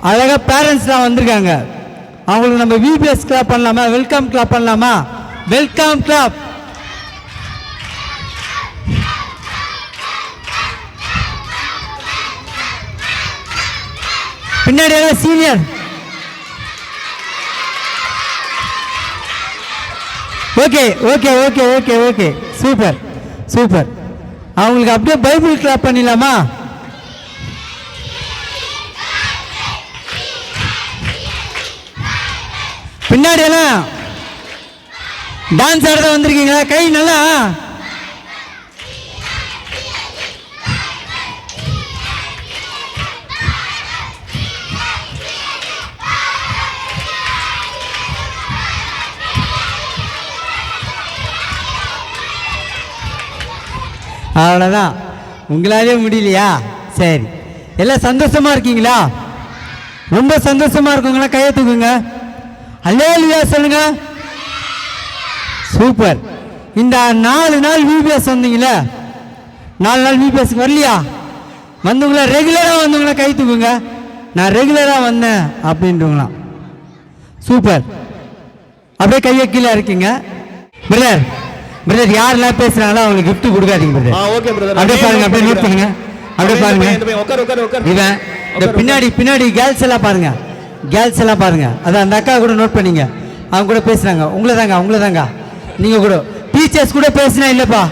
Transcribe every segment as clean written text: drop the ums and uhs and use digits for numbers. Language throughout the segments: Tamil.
அழகாக பேரண்ட்ஸ்லாம் வந்திருக்காங்க. அவங்களுக்கு நம்ம விபிஎஸ் கிளாப் பண்ணலாமா? வெல்கம் கிளாப் பண்ணலாமா? Welcome clap. பின்னாடி senior. Okay okay okay okay okay, super super. அவங்களுக்கு அப்படியே பைபிள் கிளாப் பண்ணிடலாமா? பின்னாடி எல்லாம் டான்ஸ் ஆடுறத வந்திருக்கீங்களா? கை நல்லா. அவ்வளோதான். உங்களாலே முடியலையா? சரி, எல்லாம் சந்தோஷமா இருக்கீங்களா? ரொம்ப சந்தோஷமா இருக்குங்களா? கையை தூக்குங்க. அல்லேலூயா சொல்லுங்க. சூப்பர். இந்த 4 நாள் விபிஎஸ் வந்தீங்களா? 4 நாள் விபிஎஸ் வரலையா? வந்தவங்களா? ரெகுலராக வந்தவங்களா? கை தூக்குங்க. நான் ரெகுலராக வந்தேன் அப்படின்றவங்களாம். சூப்பர். அப்படியே கையை கீழே இருக்கீங்க. பிரதர் பிரதர் யாரெல்லாம் பேசுறாங்களோ அவங்களுக்கு கிஃப்ட் கொடுக்காதீங்க பிரதர். Okay brother. அப்படியே பாருங்க, அப்படியே நோட் பண்ணுங்க. அப்படியே பாருங்க. இவன் இந்த பின்னாடி பின்னாடி கேர்ள்ஸ் எல்லாம் பாருங்க, கேர்ள்ஸ் எல்லாம் பாருங்க. அதான் அந்த அக்கா கூட நோட் பண்ணீங்க. அவங்க கூட பேசுறாங்க. உங்களை தாங்க நீங்க கூட. டீச்சர்ஸ் கூட பேசினா இல்லப்பா,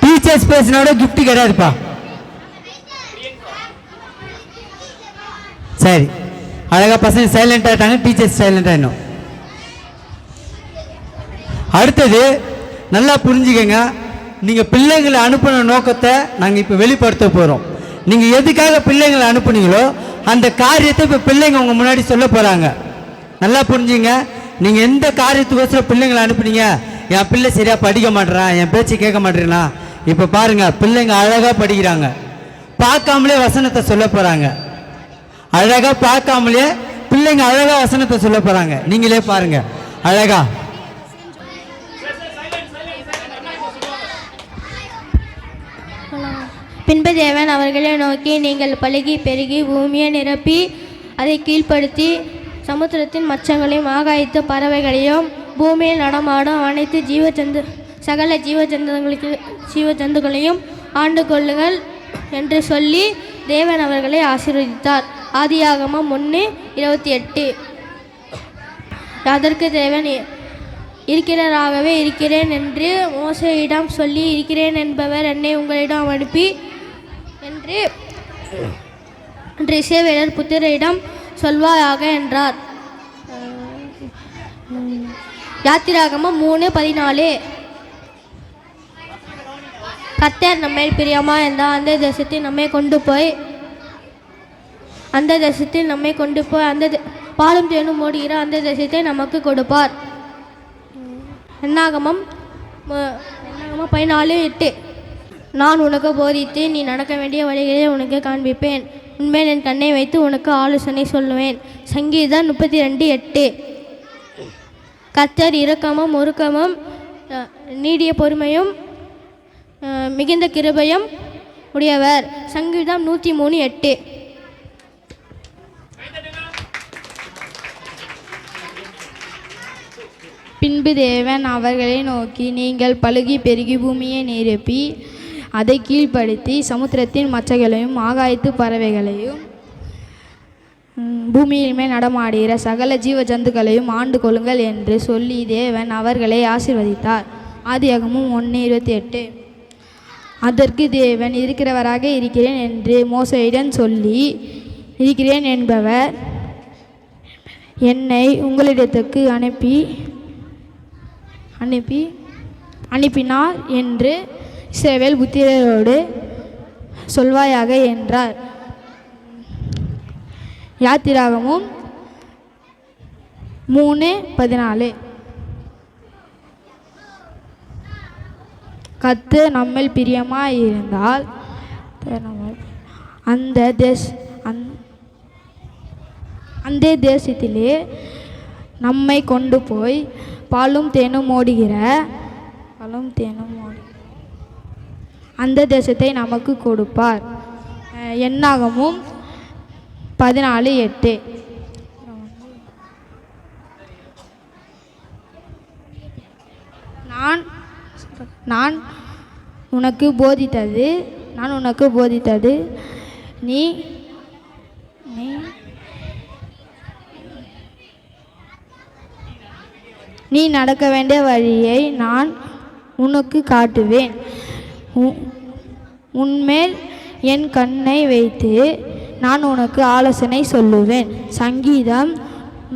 டீச்சர்ஸ் பேசினோட கிஃப்ட் கிடையாதுப்பா. சரி, அழகா பசங்க சைலண்ட் ஆயிட்டாங்க, டீச்சர்ஸ் சைலண்ட் ஆயிடணும். அடுத்தது நல்லா புரிஞ்சுக்கங்க. நீங்க பிள்ளைங்களை அனுப்பின நோக்கத்தை நாங்கள் இப்போ வெளிப்படுத்த போறோம். நீங்க எதுக்காக பிள்ளைங்களை அனுப்புனீங்களோ அந்த காரியத்தை இப்போ பிள்ளைங்க உங்க முன்னாடி சொல்ல போறாங்க. நல்லா புரிஞ்சுங்க. நீங்க எந்த காரியத்துக்கோசரம் பிள்ளைங்களை அனுப்புனீங்க? என் பிள்ளை சரியா படிக்க மாட்டேறான், என் பேச்சு கேட்க மாட்டேறா. இப்போ பாருங்க, பிள்ளைங்க அழகா படிக்கிறாங்க. பார்க்காமலே வசனத்தை சொல்ல போறாங்க. அழகா பார்க்காமலே பிள்ளைங்க அழகா வசனத்தை சொல்ல போறாங்க. நீங்களே பாருங்க அழகா. பின்பு தேவன் அவர்களை நோக்கி, நீங்கள் பலுகி பெருகி பூமியை நிரப்பி அதை கீழ்ப்படுத்தி சமுத்திரத்தின் மச்சங்களையும் ஆகாயத்து பறவைகளையும் பூமியில் நடமாடும் அனைத்து சகல ஜீவஜந்துகளையும் ஆண்டு கொள்ளுங்கள் என்று சொல்லி தேவன் அவர்களை ஆசீர்வதித்தார். ஆதியாகமம் 1:28. அதற்கு தேவன் இருக்கிறவராகவே இருக்கிறேன் என்று மோசேயிடம் சொல்லி, இருக்கிறேன் என்பவர் என்னை உங்களிடம் அனுப்பி என்று இஸ்ரவேலர் புத்திரரிடம் சொல்வாயாக என்றார். யாத்திராகமம் 3:14. கர்த்தர் நம்மை பிரியமா இருந்தால் அந்த தேசத்தில் நம்மை கொண்டு போய் அந்த பாலும் தேனும் ஓடுகிற அந்த தேசத்தை நமக்கு கொடுப்பார். என்னாகமம் 14:8. நான் உனக்கு போதித்து நீ நடக்க வேண்டிய வழிகளை உனக்கு காண்பிப்பேன், உண்மையில் என் கண்ணை வைத்து உனக்கு ஆலோசனை சொல்லுவேன். சங்கீதம் 32:8. கர்த்தர் இரக்கமும் ஒருக்கமும் நீடிய பொறுமையும் மிகுந்த கிருபையும் உடையவர். சங்கீதம் 103:8. பின்பு தேவன் அவர்களை நோக்கி, நீங்கள் பலுகி பெருகி பூமியை நிரப்பி அதை கீழ்ப்படுத்தி சமுத்திரத்தின் மச்சங்களையும் ஆகாயத்து பறவைகளையும் பூமியின் மேல் நடமாடுகிற சகல ஜீவ ஜந்துக்களையும் ஆண்டு கொள்ளுங்கள் என்று சொல்லி தேவன் அவர்களை ஆசீர்வதித்தார். ஆதியாகமம் 1:28. அதற்கு தேவன் இருக்கிறவராக இருக்கிறேன் என்று மோசேயிடம் சொல்லி, இருக்கிறேன் என்பவர் என்னை உங்களிடத்துக்கு அனுப்பினார் என்று இஸ்ரவேல் புத்திரரோடு சொல்வாயாக என்றார். யாத்திராகமும் 3:14. கர்த்தர் நம்மில் பிரியமாய் இருந்தால் அந்த தேசத்திலே நம்மை கொண்டு போய் பாலும் தேனும் ஓடுகிற அந்த தேசத்தை நமக்கு கொடுப்பார். என்னாகமும் 14:8. நான் உனக்கு போதித்தது நீ நீ நடக்க வேண்டிய வழியை நான் உனக்கு காட்டுவேன். உன்மேல் என் கண்ணை வைத்து நான் உனக்கு ஆலோசனை சொல்லுவேன். சங்கீதம்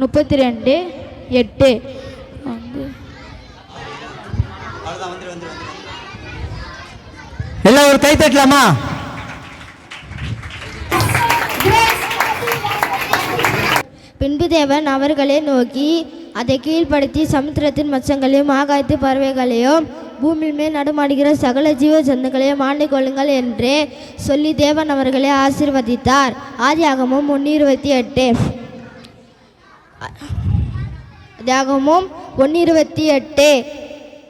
32:8. எல்லாம் ஒரு கை தட்டலாமா? பின்பு தேவன் அவர்களை நோக்கி அதை கீழ்ப்படுத்தி சமுத்திரத்தின் மச்சங்களையும் ஆகாயத்து பறவைகளையும் பூமியில் மேல் நடமாடுகிற சகல ஜீவ ஜந்துக்களையும் ஆண்டு கொள்ளுங்கள் என்று சொல்லி தேவன் அவர்களை ஆசீர்வதித்தார். ஆதியாகமம் 1:28.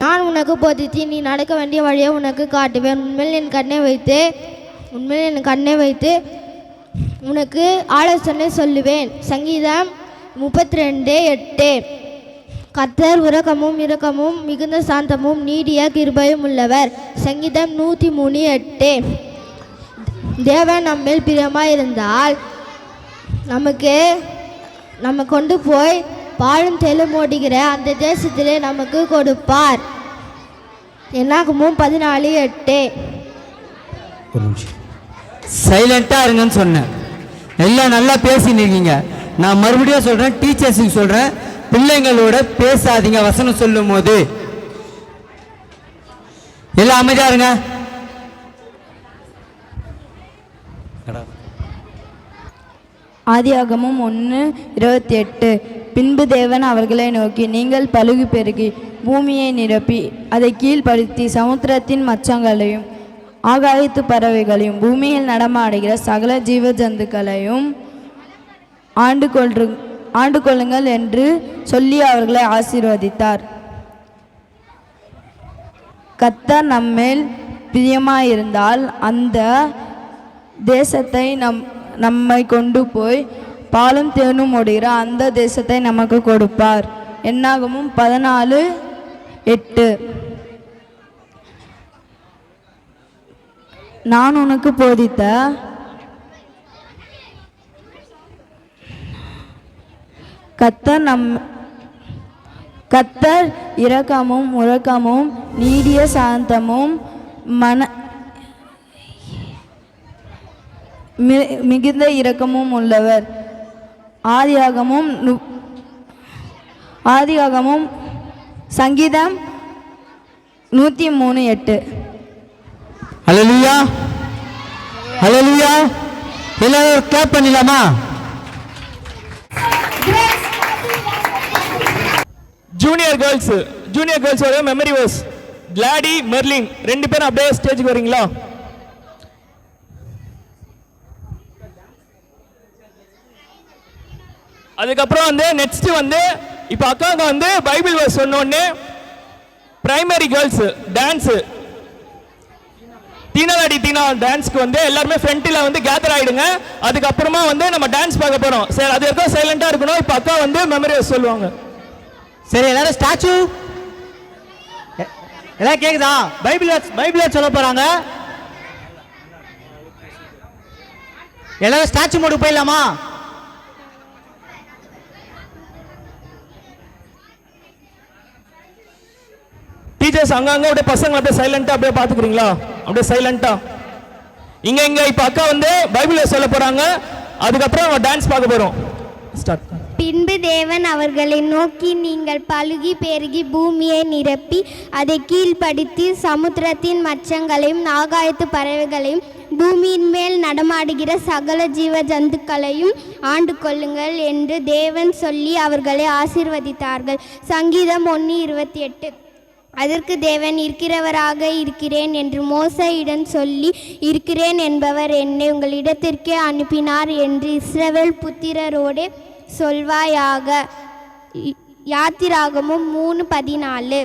நான் உனக்கு போதித்து நீ நடக்க வேண்டிய வழியை உனக்கு காட்டுவேன். உண்மையில் என் கண்ணை வைத்து உனக்கு ஆலோசனை சொல்லுவேன். சங்கீதம் 32:8. கர்த்தர் இரக்கமும் மிகுந்த சாந்தமும் நீடிய கிருபையும் உள்ளவர். சங்கீதம் 103:8. தேவன் நம்மேல் பிரியமாக இருந்தால் நம்ம கொண்டு போய் பாலும் தெலும் ஓடுகிற அந்த தேசத்திலே நமக்கு கொடுப்பார். என்னாகமும் 14:8. சைலண்டாக இருங்கன்னு சொன்னேன். எல்லாம் நல்லா பேசின்னு இருக்கீங்க. நான் மறுபடியும் சொல்கிறேன், டீச்சர்ஸுக்கு சொல்கிறேன், பிள்ளைங்களோட பேசாதீங்க வசனம் சொல்லும் போது. எல்லாம் அமைதியாக இருங்க. ஆதியாகமம் 1:28. பின்பு தேவன் அவர்களை நோக்கி நீங்கள் பலுகி பெருகி பூமியை நிரப்பி அதை கீழ்ப்படுத்தி சமுத்திரத்தின் மச்சங்களையும் ஆகாயத்து பறவைகளையும் பூமியில் நடமாடுகிற சகல ஜீவ ஜந்துக்களையும் ஆண்டு கொள்ளுங்கள் என்று சொல்லி அவர்களை ஆசீர்வதித்தார். கர்த்தர் நம்மேல் பிரியமாயிருந்தால் அந்த தேசத்தை நம்மை கொண்டு போய் பாலும் தேனும் ஓடுகிற அந்த தேசத்தை நமக்கு கொடுப்பார். என்னாகமும் 14:8. நான் உனக்கு போதித்த கர்த்தர் இரக்கமும் நீடிய சாந்தமும் மிகுந்த இரக்கமும் உள்ளவர். ஆதியாகமும் சங்கீதம் 103:8. ஹல்லேலூயா, ஹல்லேலூயா. எல்லாரும் கிளாப் பண்ணிடலாமா? ஜூனியர் கேர்ள்ஸோட மெமரி வர்ஸ் கிளாடி மெர்லின் 2 பேரும் அப்படியே ஸ்டேஜுக்கு வரீங்களா? அதுக்கப்புறம் நெக்ஸ்ட் இப்போ அக்காவுக்கு பைபிள் வர்ஸ் சொன்னோடனே பிரைமரி கேர்ள்ஸ் டான்ஸ் தீனா டான்ஸ்க்கு எல்லாருமே ஃப்ரண்ட்டில் கேதர் ஆகிடுங்க. அதுக்கப்புறமா நம்ம டான்ஸ் பார்க்க போகிறோம். சரி, அது வரைக்கும் சைலண்டாக இருக்கணும். இப்போ அக்கா மெமரி வர்ஸ் சொல்லுவாங்க. சரி, எல்லாரும் ஸ்டாச்சு எல்லாம் கேக்குதா? பைபிள் சொல்ல போறாங்க. எல்லாரும் ஸ்டாச்சு மோடு போயிடலாமா? டீச்சர்ஸ் அங்கங்க அப்படியே பசங்க அப்படியே சைலண்டா அப்படியே பாத்துக்கிறீங்களா? அப்படியே சைலண்டா இங்க இப்ப அக்கா பைபிள் சொல்ல போறாங்க. அதுக்கப்புறம் நம்ம டான்ஸ் பார்க்க போறோம். ஸ்டார்ட். பின்பு தேவன் அவர்களை நோக்கி நீங்கள் பலுகி பெருகி பூமியை நிரப்பி அதை கீழ்ப்படுத்தி சமுத்திரத்தின் மச்சங்களையும் ஆகாயத்து பறவைகளையும் பூமியின் மேல் நடமாடுகிற சகல ஜீவ ஜந்துக்களையும் ஆண்டு கொள்ளுங்கள் என்று தேவன் சொல்லி அவர்களை ஆசீர்வதித்தார்கள். சங்கீதம் 1:28. அதற்கு தேவன் இருக்கிறவராக இருக்கிறேன் என்று மோசேயிடம் சொல்லி இருக்கிறேன் என்பவர் என்னை உங்களிடத்திற்கே அனுப்பினார் என்று இஸ்ரவேல் புத்திரரோடு சொல்வாயாக. யாத்திராகமும் 3:14.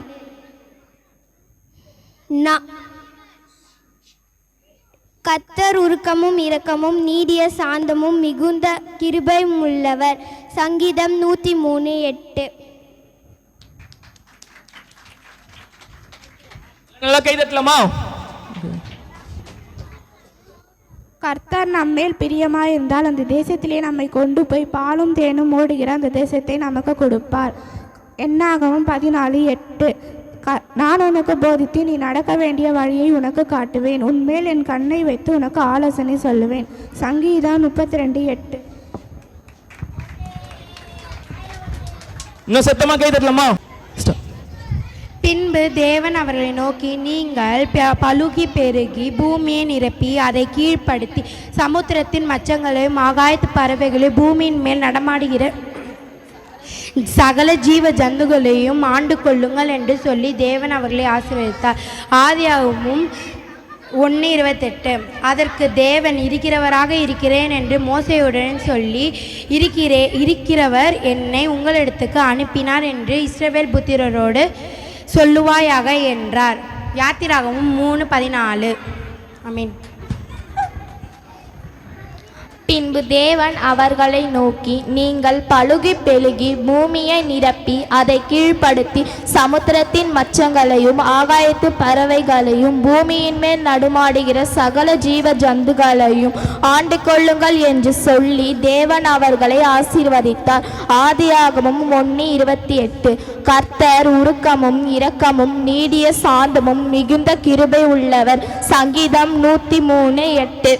கர்த்தர் உருக்கமும் இரக்கமும் நீடிய சாந்தமும் மிகுந்த கிருபையும் உள்ளவர். சங்கீதம் 103:8. நல்லா கை தட்டலாமா? கர்த்தர் நம்மேல் பிரியமாயிருந்தால் அந்த தேசத்திலே நம்மை கொண்டு போய் பாலும் தேனும் ஓடுகிற அந்த தேசத்தை நமக்கு கொடுப்பார். என்னாகவும் 14:8. நான் உனக்கு போதித்து நீ நடக்க வேண்டிய வழியை உனக்கு காட்டுவேன். உன்மேல் என் கண்ணை வைத்து உனக்கு ஆலோசனை சொல்லுவேன். சங்கீதம் 32:8. இன்னும் சத்தமா கை தட்டலாமா? பின்பு தேவன் அவர்களை நோக்கி, நீங்கள் பலுகி பெருகி பூமியை நிரப்பி அதை கீழ்ப்படுத்தி சமுத்திரத்தின் மச்சங்களையும் ஆகாயத்து பறவைகளையும் பூமியின் மேல் நடமாடுகிற சகல ஜீவ ஜந்துகளையும் ஆண்டு கொள்ளுங்கள் என்று சொல்லி தேவன் அவர்களை ஆசீர்வதித்தார். ஆதியாகமம் 1:28. அதற்கு தேவன், இருக்கிறவராக இருக்கிறேன் என்று மோசேயுடன் சொல்லி, இருக்கிறவர் என்னை உங்களிடத்துக்கு அனுப்பினார் என்று இஸ்ரவேல் புத்திரரோடு சொல்லுவாயாக என்றார். யாத்திராகமம் 3:14. ஆமென். பின்பு தேவன் அவர்களை நோக்கி, நீங்கள் பலுகி பெருகி பூமியை நிரப்பி அதை கீழ்ப்படுத்தி சமுத்திரத்தின் மச்சங்களையும் ஆகாயத்து பறவைகளையும் பூமியின் மேல் நடுமாடுகிற சகல ஜீவ ஜந்துகளையும் ஆண்டு கொள்ளுங்கள் என்று சொல்லி தேவன் அவர்களை ஆசீர்வதித்தார். ஆதியாகமம் 1:28. கர்த்தர் உருக்கமும் இரக்கமும் நீடிய சாந்தமும் மிகுந்த கிருபை உள்ளவர். சங்கீதம் 103:8.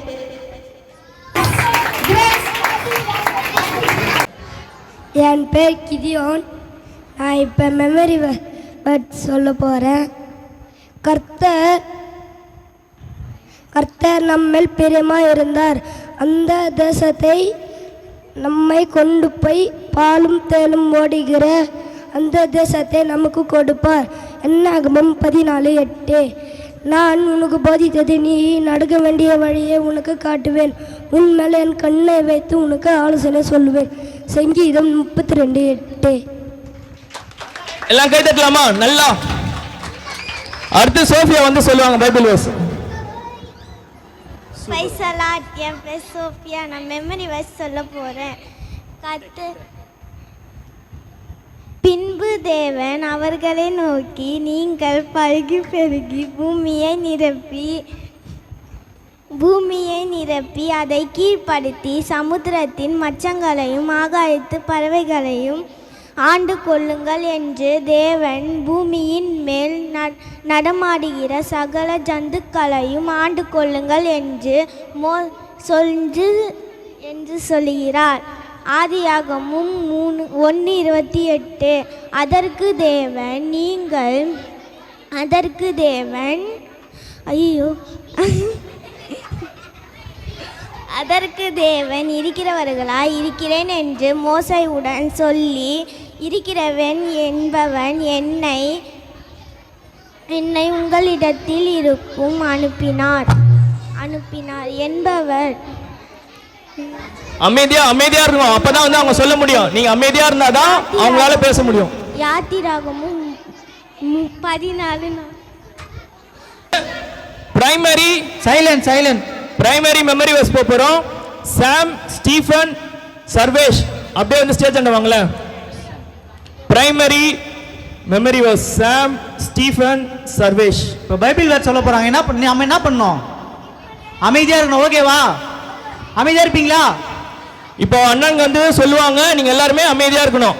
என் பேர் கிதியோன். நான் இப்போ மெமரி வேர்ட்ஸ் சொல்ல போகிறேன். கர்த்தர் நம்மேல் பிரியமாக இருந்தார். அந்த தேசத்தை நம்மை கொண்டு போய் பாலும் தேலும் ஓடுகிற அந்த தேசத்தை நமக்கு கொடுப்பார். என்னாகமம் 14:8. நான் உனக்கு போதித்தது நீ நடக்க வேண்டிய வழியை உனக்கு காட்டுவேன். உன்மேல் என் கண்ணை வைத்து உனக்கு ஆலோசனை சொல்லுவேன். சங்கீதம் 32:8. எல்லாம் கை தட்டலாமா? நல்லா. அடுத்து சோஃபியா வந்து சொல்லுவாங்க பைபிள் வேர்ஸ். என் பேர் சோஃபியா. நான் மெமரி வைஸ் சொல்ல போகிறேன். பின்பு தேவன் அவர்களை நோக்கி, நீங்கள் பல்கி பெருகி பூமியை நிரப்பி அதை கீழ்ப்படுத்தி சமுத்திரத்தின் மச்சங்களையும் ஆகாயத்து பறவைகளையும் ஆண்டு கொள்ளுங்கள் என்று தேவன் பூமியின் மேல் நடமாடுகிற சகல ஜந்துக்களையும் ஆண்டு கொள்ளுங்கள் என்று சொல்லுகிறார். ஆதியாகமம் 1:28. அதற்கு தேவன் இருக்கிறவர்களாய் இருக்கிறேன் என்று மோசேயுடன் சொல்லி, இருக்கிறவன் என்பவன் என்னை உங்களிடத்தில் இருக்கும் அனுப்பினார் என்பவர். அமைதியா இருக்கணும். அப்பதான் வந்து அவங்க சொல்ல முடியும். நீங்க அமைதியா இருந்தாதான் அவங்களால பேச முடியும். யாத்திராகமும் 14. பிரைமரி பிரைமரி மெமரி வர்ஸ் போறோம். சாம், ஸ்டீஃபன், சர்வேஷ் அப்படியே வந்து ஸ்டேஜ் ஆண்டவாங்களே. பிரைமரி மெமரி வர்ஸ் சாம், ஸ்டீஃபன், சர்வேஷ். இப்போ பைபிள் வேர்ட் சொல்ல போகிறாங்க. நம்ம என்ன பண்ணோம்? அமைதியாக இருக்கணும். ஓகேவா? அமைதியாக இருப்பீங்களா? இப்போ அண்ணன் வந்து சொல்லுவாங்க, நீங்க எல்லாருமே அமைதியா இருக்கணும்.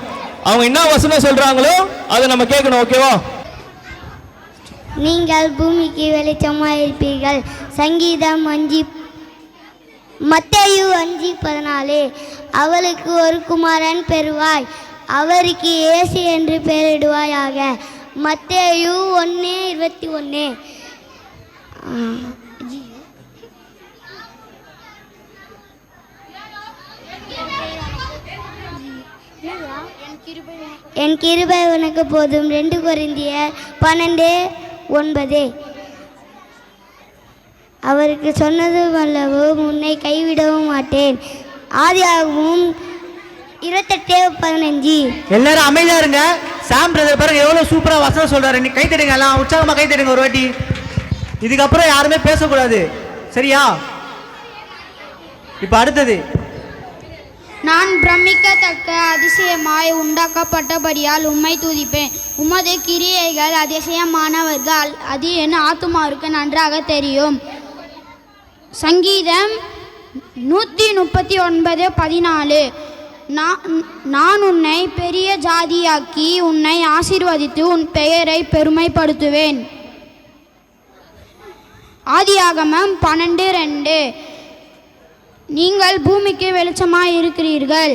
அவங்க என்ன வசனம் சொல்றாங்களோ அதை நம்ம கேட்கணும். ஓகேவா? நீங்கள் பூமிக்கு வெளிச்சமாக இருப்பீர்கள். சங்கீதம் 5. மத்தேயு 5:14. அவளுக்கு ஒரு குமாரன் பெறுவாய், அவருக்கு இயேசு என்று பெயரிடுவாயாக. மத்தேயு 1:21. என் கிருபை உனக்கு போதும். 2 கொரிந்தியர் 12:9. அவருக்கு சொன்னது அல்லவோ, உன்னை கைவிடவும் மாட்டேன். ஆதியாகமம் 28:15. எல்லாரும் அமைதியா இருங்க. சாம் பிரதர் பாருங்க எவ்வளவு சூப்பரா வசனம் சொல்றாரு. நீ கை தட்டுங்க, எல்லாம் உற்சாகமா கை தட்டுங்க ஒரு வாட்டி. இதுக்கப்புறம் யாருமே பேசக்கூடாது. சரியா? இப்போ அடுத்தது, நான் பிரமிக்கத்தக்க அதிசயமாய் உண்டாக்கப்பட்டபடியால் உம்மை துதிப்பேன். உமது கிரியைகள் அதிசயமானவர்கள், அது என் ஆத்துமாவுக்கு நன்றாக தெரியும். சங்கீதம் 139:14. நான் உன்னை பெரிய ஜாதியாக்கி உன்னை ஆசீர்வதித்து உன் பெயரை பெருமைப்படுத்துவேன். ஆதியாகமம் 12:2. நீங்கள் பூமிக்கு வெளிச்சமாய் இருக்கிறீர்கள்.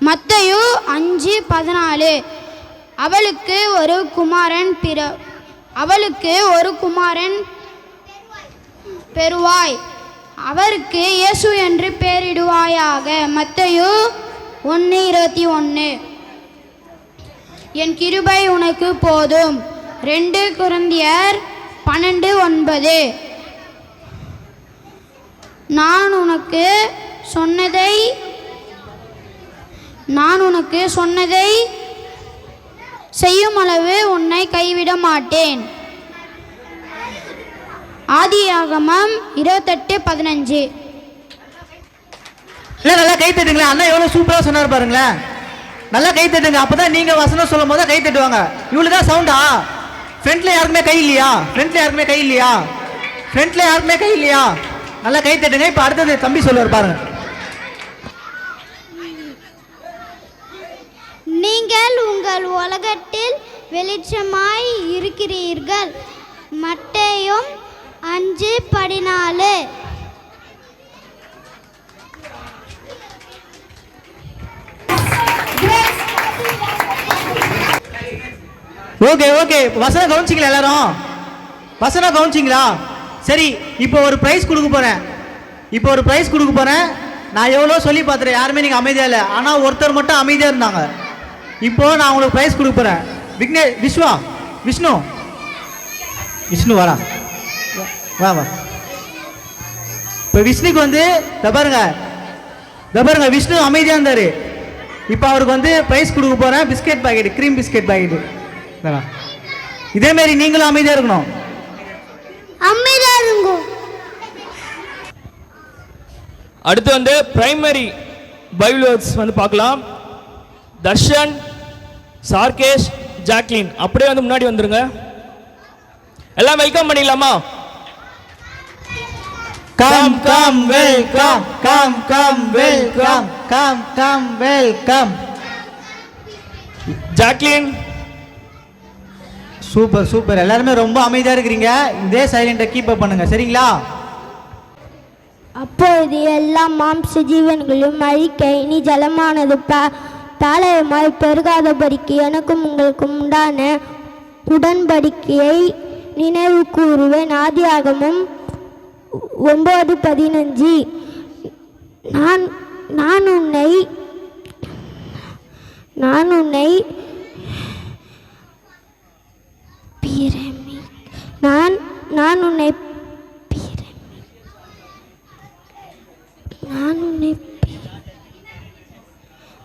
மத்தேயு 5:14. அவளுக்கு ஒரு குமாரன் பெறுவாய், அவருக்கு இயேசு என்று பெயரிடுவாயாக. மத்தேயு 1:21. என் கிருபை உனக்கு போதும். 2 கொரிந்தியர் 12:9. நான் உனக்கு சொன்னதை செய்யும் அளவு உன்னை கைவிட மாட்டேன். ஆதியாகமம் 28:15. இல்லை நல்லா கை தட்டுங்களேன். அண்ணா எவ்வளோ சூப்பராக சொன்னார் பாருங்களேன். நல்லா கை தட்டுங்க. அப்போ தான் நீங்கள் வசனம் சொல்லும் போது கை தட்டுவாங்க. இவ்வளோ தான் சவுண்டா? ஃப்ரண்ட்டில் யாருக்குமே கை இல்லையா? ஃப்ரண்ட்டில் யாருக்குமே கை இல்லையா? நல்லா கை தட்டுங்க. இப்போ அடுத்தது தம்பி சொல்லுவார் பாருங்க. நீங்கள் உங்கள் உலகத்தில் வெளிச்சமாய் இருக்கிறீர்கள். மத்தேயு 5:14. ஓகே வசனம் கவனிச்சிங்களா? எல்லாரும் வசனம் கவனிச்சிங்களா? சரி, இப்போ ஒரு ப்ரைஸ் கொடுக்க போகிறேன். நான் எவ்வளோ சொல்லி பார்த்துறேன், யாருமே நீங்கள் அமைதியாக இல்லை. ஆனால் ஒருத்தர் மட்டும் அமைதியாக இருந்தாங்க. இப்போது நான் உங்களுக்கு ப்ரைஸ் கொடுக்க போகிறேன். விஷ்ணு வாடா, வா. இப்போ விஷ்ணுக்கு வந்து பாருங்க, விஷ்ணு அமைதியாக இருந்தார். இப்போ அவருக்கு வந்து ப்ரைஸ் கொடுக்க போகிறேன். Biscuit packet, cream biscuit packet. இதேமாரி நீங்களும் அமைதியாக இருக்கணும். அடுத்து வந்து பிரைமரி பைபிள் வேர்ட்ஸ் வந்து பார்க்கலாம். தர்ஷன், சார்கேஷ், ஜாக்லின் அப்படியே வந்து முன்னாடி வந்துருங்க. எல்லாம் வெல்கம் பண்ணிடலாமா? Come welcome. Jacqueline, super. எல்லாருமே ரொம்ப அமைதியாக இருக்கிறீங்க. இதே சைலண்டை கீப் அப் பண்ணுங்க, சரிங்களா? அப்பொழுது எல்லா மாம்ச ஜீவன்களும் அழிக்க இனி ஜலமானது பாளையமாய் பெருகாதபடிக்கு எனக்கும் உங்களுக்கும் உண்டான உடன்படிக்கையை நினைவு கூறுவேன். ஆதியாகமம் 9:15. நான் உன்னை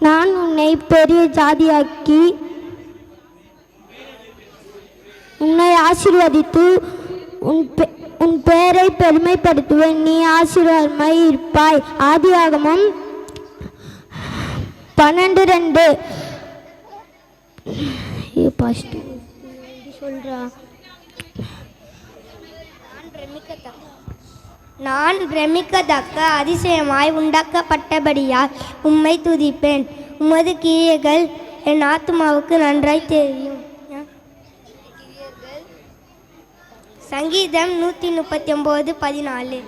நான் உன்னை பெரிய ஜாதியாக்கி உன்னை ஆசீர்வதித்து உன் பெயரை பெருமைப்படுத்துவேன். நீ ஆசீர்வாதமாய் இருப்பாய். ஆதியாகமம் 12:2. சொல்றா, நான் பிரமிக்கத்தக்க அதிசயமாய் உண்டாக்கப்பட்டபடியால் உம்மை துதிப்பேன். உமது கிரியைகள் என் ஆத்மாவுக்கு நன்றாய் தெரியும். சங்கீதம் 139:14.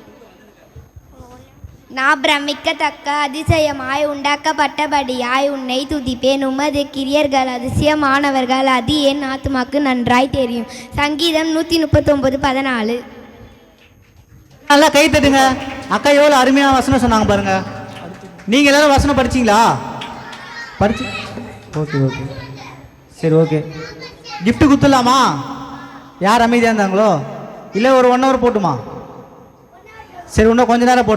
நான் பிரமிக்கத்தக்க அதிசயமாய் உண்டாக்கப்பட்டபடியாய் உன்னை துதிப்பேன். உமது கிரியைகள் அதிசயமானவர்கள், அது என் ஆத்மாவுக்கு நன்றாய் தெரியும். சங்கீதம் 139:14. நல்லா கை தட்டுங்க. அக்கா எவ்வளோ அருமையான வசனம் சொன்னாங்க பாருங்க. நீங்கள் எல்லாரும் வசனம் படிச்சிங்களா? ஓகே சரி, ஓகே. கிஃப்ட் குத்துலாமா? யார் அமைதியாக இருந்தாங்களோ? இல்லை ஒரு 1 hour போட்டுமா? சரி, இன்னும் கொஞ்ச நேரம்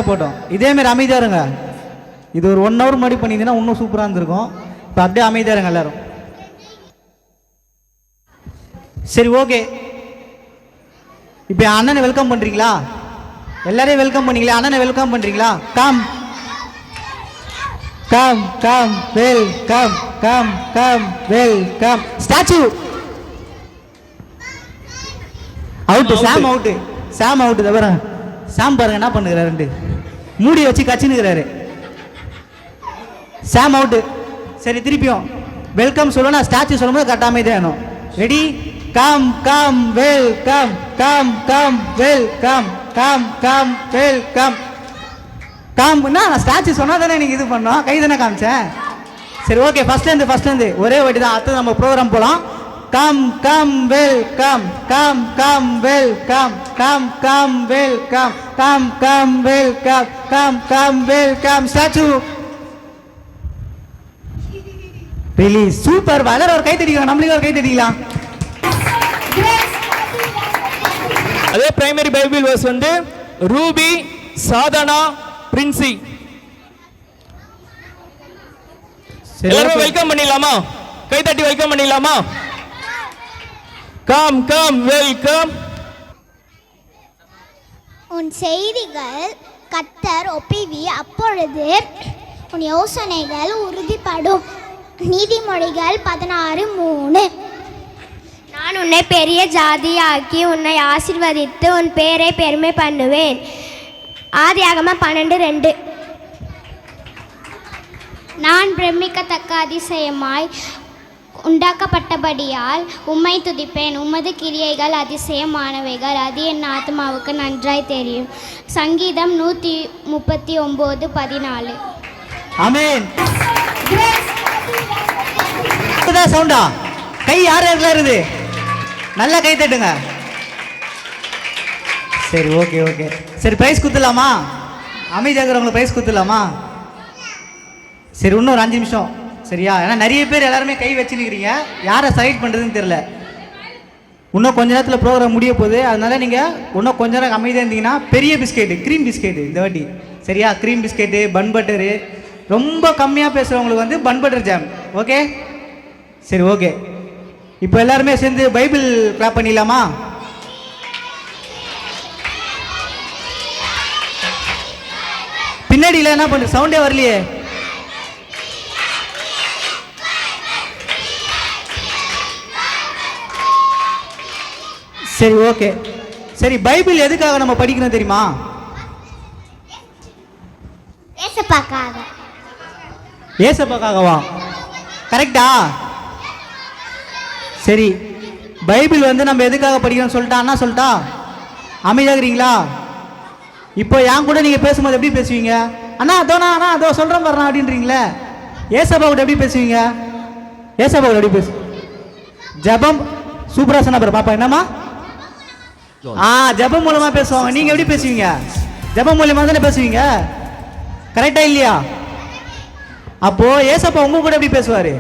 போட்டோம். இதேமாரி அமைதியாக இருங்க. இது ஒரு 1 hour முன்னாடி பண்ணிங்கன்னா இன்னும் சூப்பராக இருந்திருக்கும். இப்போ அப்படியே அமைதியாக இருங்க எல்லாரும். சரி, ஓகே. இப்போ அண்ணனை வெல்கம் பண்ணுறீங்களா? எல்லாரையும் வெல்கம் பண்ணீங்களா? அண்ணனை வெல்கம் பண்ணுறீங்களா? Come come come welcome come come welcome. Statue out, Sam out, Sam out. தவிர சாம் பாருங்க என்ன பண்ணுகிறாரு, மூடி வச்சு கச்சினுக்கிறாரு. சாம் அவுட்டு. சரி, திருப்பியும் வெல்கம் சொல்லணும். ஸ்டாச்சு சொல்லும்போது கட்டாமல் இதே வேணும். Ready? Come come welcome come come welcome come come welcome. காம்னா நான் ஸ்டாச்சு சொன்னால் தானே நீங்கள் இது பண்ணோம், கை தானே காமிச்சேன். சரி, ஓகே. ஃபஸ்ட்லேருந்து ஒரே வாட்டி தான். அடுத்து நம்ம ப்ரோக்ராம் போகலாம். Come come welcome come come welcome come come welcome come come welcome come come welcome. Statue release. Super. எல்லாரும் ஒரு கை தட்டிக்கலாம், நம்மளுக்கு ஒரு கை தட்டிக்கலாம். அதே பிரைமரி பைபிள் வேர்ஸ் வந்து ரூபி, சாதனா, பிரின்சி. எல்லாரும் வெல்கம் பண்ணிடலாமா? கை தட்டி வெல்கம் பண்ணிடலாமா? Come come welcome. உன் செய்திகள் கர்த்தர் ஒப்பிவி, அப்பொழுது உன் யோசனைகள் உறுதிப்படும். நீதிமொழிகள் 16:3. நான் உன்னை பெரிய ஜாதியாக்கி உன்னை ஆசீர்வதித்து உன் பேரை பெருமை பண்ணுவேன். ஆதியாகமம் 12:2. நான் பிரமிக்கத்தக்க அதிசயமாய் உண்டாக்கப்பட்டபடியால் உம்மை துதிப்பேன். உமது கிரியைகள் அதிசயமானவைகள், அது என் ஆத்மாவுக்கு நன்றாய் தெரியும். சங்கீதம் 139:14. ஆமென். சவுண்டா கை யார் யாருல இருக்குது? நல்லா கை தட்டுங்க. சரி, ஓகே ஓகே. சரி, பிரைஸ் குத்துலாமா? அமைதியாகிறவங்களுக்கு பிரைஸ் குத்துலாமா? சரி, இன்னும் ஒரு 5 நிமிஷம். சரியா? ஏன்னா நிறைய பேர் எல்லாருமே கை வச்சுருக்கிறீங்க, யாரை செலக்ட் பண்ணுறதுன்னு தெரில. இன்னும் கொஞ்ச நேரத்தில் ப்ரோக்ராம் முடிய போகுது. அதனால நீங்கள் இன்னும் கொஞ்ச நேரம் அமைதியாக இருந்தீங்கன்னா பெரிய பிஸ்கெட்டு, க்ரீம் பிஸ்கெட்டு இந்த வாட்டி. சரியா? க்ரீம் பிஸ்கெட்டு, பன் பட்டரு. ரொம்ப கம்மியாக பேசுகிறவங்களுக்கு வந்து பன் பட்டர் ஜாம். ஓகே? சரி, ஓகே. இப்போ எல்லாருமே சேர்ந்து பைபிள் கிளாப் பண்ணிடலாமா? பின்னாடியில் என்ன பண்ணுற சவுண்டே வரலையே. சரி, ஓகே. சரி, பைபிள் எதுக்காக நம்ம படிக்கணும் தெரியுமா? ஏசப்பாக்காக. ஏசப்பாக்காகவா? கரெக்டா? சரி, பைபிள் வந்து நம்ம எதுக்காக படிக்கணும்னு சொல்லிட்டா அண்ணா சொல்லிட்டா அமைதியாகிறீங்களா? இப்போ என் கூட நீங்கள் பேசும்போது எப்படி பேசுவீங்க? அண்ணா அதோ சொல்கிறேன் பாருண்ணா அப்படின்றீங்களே. ஏசப்பா கூட எப்படி பேசுவீங்க? ஏசப்பா கூட எப்படி பேசு? ஜபம் சூப்பராக சொன்ன பாரு பாப்பா. என்னம்மா? ஜபம் மூலமாக பேசுவாங்க. நீங்கள் எப்படி பேசுவீங்க? ஜபம் மூலமாக தானே பேசுவீங்க. கரெக்டா இல்லையா? அப்போ ஏசப்பா உங்க கூட எப்படி பேசுவாரு?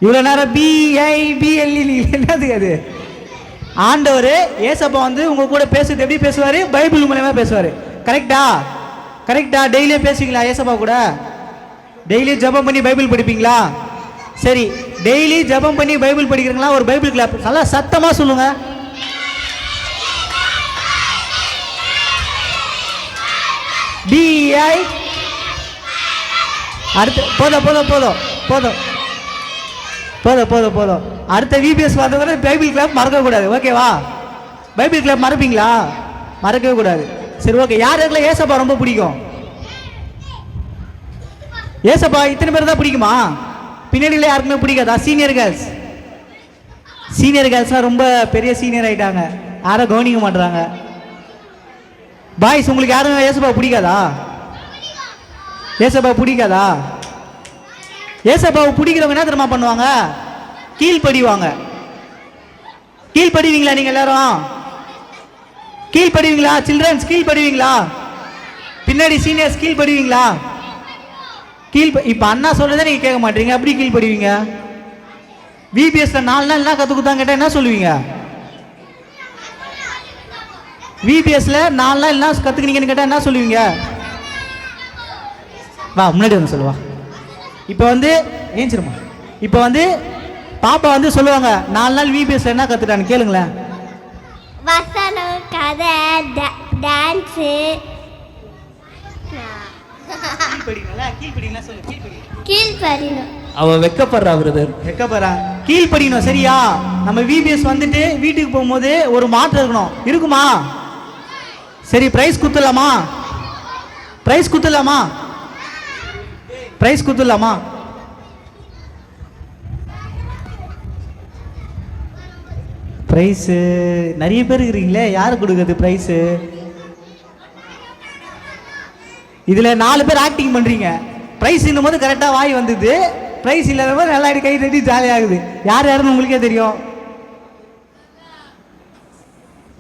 இவ்வளோ நேரம் BIBLE என்னது அது? ஆண்டவர் ஏசப்பா வந்து உங்க கூட பேசுறது எப்படி பேசுவாரு? பைபிள் மூலமா பேசுவாரு. கரெக்டா? கரெக்டா? டெய்லியும் பேசுவீங்களா ஏசப்பா கூட? டெய்லி ஜபம் பண்ணி பைபிள் படிப்பீங்களா? சரி, டெய்லி ஜபம் பண்ணி பைபிள் படிக்கிறீங்களா? ஒரு பைபிள் கிளாப் நல்லா சத்தமா சொல்லுங்க. BI. அடுத்து போதும் போதும் போதும் போதும் போதும் போதும் போதும். அடுத்த VBS வந்தவரை பைபிள் கிளாப் மறக்கக்கூடாது. ஓகேவா? பைபிள் கிளாப் மறப்பீங்களா? மறக்கவே கூடாது. சரி, ஓகே. யாருக்கெல்லாம் ஏசப்பா ரொம்ப பிடிக்கும்? ஏசப்பா இத்தனை பேர் தான் பிடிக்குமா? பின்னாடியில் யாருக்குமே பிடிக்காதா? சீனியர் கேர்ள்ஸ்லாம் ரொம்ப பெரிய சீனியர் ஆகிட்டாங்க, யாரும் கவனிக்க மாட்டுறாங்க. பாய்ஸ் உங்களுக்கு யாரும் ஏசப்பா பிடிக்காதா? ஏசப்பா பிடிக்காதா? ஏசப்பாவை பிடிக்கிறவங்க என்ன தெரியுமா பண்ணுவாங்க? கீழ்படிவாங்க. கீழ்படிவீங்களா நீங்க எல்லாரும்? கீழ்படிவீங்களா? சில்ட்ரன்ஸ் கீழ்படிவீங்களா? பின்னாடி சீனியர்ஸ் கீழ்படிவீங்களா? இப்ப அண்ணா சொல்றதை நீங்க கேட்க மாட்டீங்க, அப்படி கீழ்படிவீங்க. VBSல 4 நாள் என்ன கத்து கொடுத்தாங்க கேட்டா என்ன சொல்லுவீங்க? VBSல 4 நாள் என்ன கத்துக்கினீங்கன்னு கேட்டா என்ன சொல்லுவீங்க? வா முன்னாடி வந்து சொல்லுவா. இப்போ வந்து ஏஞ்சிருமா. இப்போ வந்து பாப்பா வந்து சொல்லுவாங்க 4 நாள் VBSல என்ன கத்துட்டான்னு கேளுங்களேன். வசனம், கதை, டான்ஸு, கீழ்படிணும். அவன் வெக்கப்படுறா பிரதர். வெக்கப்படுறான். கீழ்ப்படிக்கணும். சரியா? நம்ம விபிஎஸ் வந்துட்டு வீட்டுக்கு போகும்போது ஒரு மாற்றம் இருக்கணும். இருக்குமா? சரி, பிரைஸ் குத்துலாமா? பிரைஸ் குத்துலாமா? பிரைஸ் குத்துலாமா? பிரைஸு நிறைய பேர் இருக்கிறீங்களே, யாரு கொடுக்குறது பிரைஸு? இதில் 4 பேர் ஆக்டிங் பண்ணுறீங்க. ப்ரைஸ் இன்னும் போது கரெக்டாக வாய் வந்தது, ப்ரைஸ் இல்லாத போது நல்லா கை தட்டி ஜாலியாகுது. யார் யாருன்னு உங்களுக்கே தெரியும்.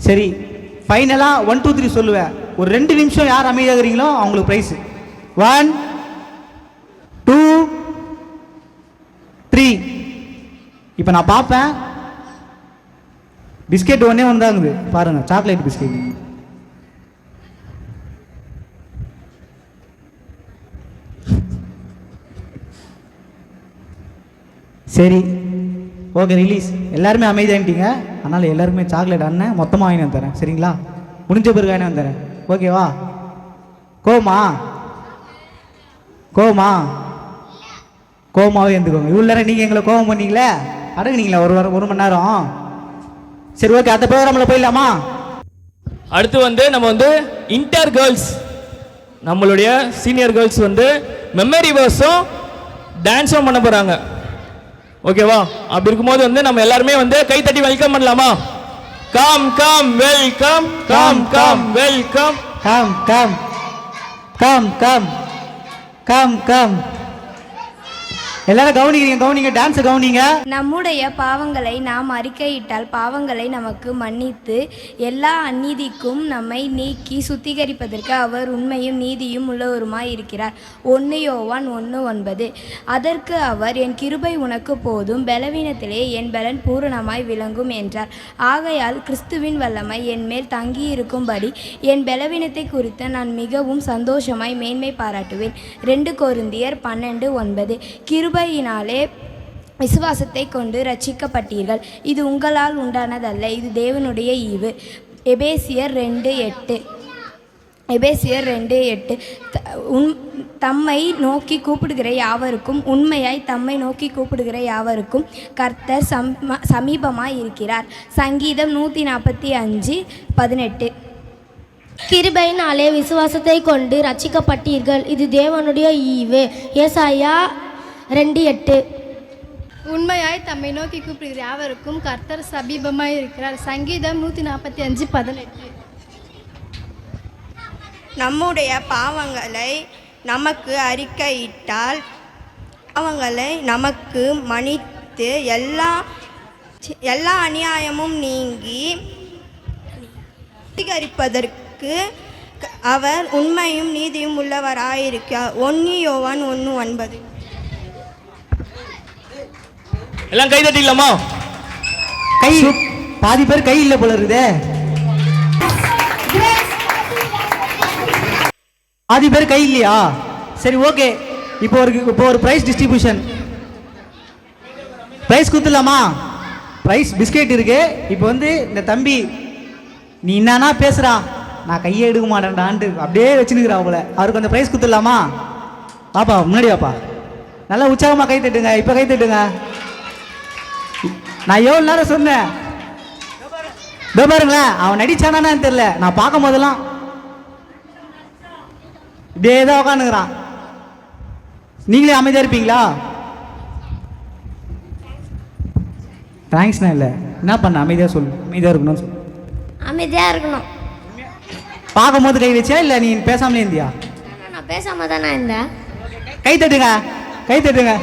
சரி, ஃபைனலாக 1 2 3 சொல்லுவேன். ஒரு 2 நிமிஷம் யார் அமைதியாகிறீங்களோ அவங்களுக்கு ப்ரைஸு. 1 2 3. இப்போ நான் பார்ப்பேன். பிஸ்கெட் ஒன்றே ஒன்று தாங்குது பாருங்கள், சாக்லேட் பிஸ்கெட். சரி, ஓகே, ரிலீஸ். எல்லாருமே அமைதியாகிட்டீங்க. அதனால் எல்லாருமே சாக்லேட் அண்ணன் மொத்தமாக வாங்கி வந்து தரேன். சரிங்களா? முடிஞ்ச பிறகு வாங்கி வந்து தரேன். ஓகேவா? கோவமா? கோவமா? கோவமாகவே இருந்துக்கோங்க. இவ்வளோ நேரம் நீங்கள் எங்களை கோவம் பண்ணீங்களே, அடங்குனீங்களா ஒரு மணி நேரம். சரி, ஓகே, அந்த ப்ரோக்ராமில் போயிடலாமா? அடுத்து வந்து நம்ம வந்து இன்டர் கேர்ள்ஸ், நம்மளுடைய சீனியர் கேர்ள்ஸ் வந்து மெமரி வேர்ஸும் டான்ஸும் பண்ண போகிறாங்க. ஓகேவா? அப்படி இருக்கும்போது வந்து நம்ம எல்லாருமே வந்து கை தட்டி வெல்கம் பண்ணலாமா? Come come welcome, come come welcome, come come come come come come. எல்லாரும் கவனிங்க, டான்ஸை கவனிங்க. நம்முடைய பாவங்களை நாம் அறிக்கையிட்டால் பாவங்களை நமக்கு மன்னித்து எல்லா அநீதிக்கும் நம்மை நீக்கி சுத்திகரிப்பதற்கு அவர் உண்மையும் நீதியும் உள்ளவருமாய் இருக்கிறார். 1 யோவான் 1:9. அதற்கு அவர், என் கிருபை உனக்கு போதும், பலவீனத்திலே என் பலன் பூரணமாய் விளங்கும் என்றார். ஆகையால் கிறிஸ்துவின் வல்லமை என் மேல் தங்கியிருக்கும்படி என் பலவீனத்தை குறித்து நான் மிகவும் சந்தோஷமாய் மேன்மை பாராட்டுவேன். 2 கொரிந்தியர் 12:9. கிருபையினாலே விசுவாசத்தை கொண்டு ரட்சிக்கப்பட்டீர்கள். இது உங்களால் உண்டானதல்ல, இது தேவனுடைய ஈவு. எபேசியர் 2:8. எபேசியர் 2:8. தம்மை நோக்கி கூப்பிடுகிற யாவருக்கும், உண்மையாய் தம்மை நோக்கி கூப்பிடுகிற யாவருக்கும் கர்த்தர் சமீபமாய் இருக்கிறார். சங்கீதம் 145:18. கிருபையினாலே விசுவாசத்தை கொண்டு ரட்சிக்கப்பட்டீர்கள், இது தேவனுடைய ஈவு. ஏசாயா 2:8. உண்மையாய் தம்மை நோக்கி கூப்பிடுகிற யாவருக்கும் கர்த்தர் சமீபமாய் இருக்கிறார். சங்கீதம் 145:18. நம்முடைய பாவங்களை நமக்கு அறிக்கையிட்டால் அவங்களை நமக்கு மன்னித்து எல்லா அநியாயமும் நீங்கி சுத்திகரிப்பதற்கு அவர் உண்மையும் நீதியும் உள்ளவராயிருக்கிறார். 1 யோவான் 1:9. எல்லாம் கை தட்டிக்கலாமா? கை பாதி பேர் கை இல்லை போல இருக்குதே. பாதி பேர் கை இல்லையா? சரி, ஓகே. இப்போ ஒரு பிரைஸ் டிஸ்ட்ரிபியூஷன். பிரைஸ் கொடுத்துடலாமா? பிரைஸ் பிஸ்கெட் இருக்கு. இப்போ வந்து இந்த தம்பி, நீ என்னன்னா பேசுறா, நான் கையை எடுக்க மாட்டேன்டான்ட்டு அப்படியே வச்சுனுக்கிறா அவங்கள. அவருக்கு அந்த பிரைஸ் கொடுத்துடலாமா? வாப்பா, முன்னாடி வாப்பா. நல்லா உற்சாகமாக கை தட்டுங்க. இப்போ கை தட்டுங்க. நான் எவ்வளோ நேரம் சொன்னேன். இதோ பாருங்களேன், அவன் நடிச்சானான்னு தெரியல, நான் பார்க்கும் போதெல்லாம் இப்படியே தான் உட்காந்துக்கிறான். நீங்களே அமைதியாக இருப்பீங்களா? தேங்க்ஸ்ண்ணா. இல்லை, என்ன பண்ண? அமைதியாக சொல்லு. அமைதியாக இருக்கணும்னு சொல்லு. அமைதியாக இருக்கணும். பார்க்கும் போது கை வச்சியா இல்லை நீ பேசாமலே இருந்தியா? நான் பேசாம தானே இருந்தேன். கை தட்டுங்க, கை தட்டுங்க.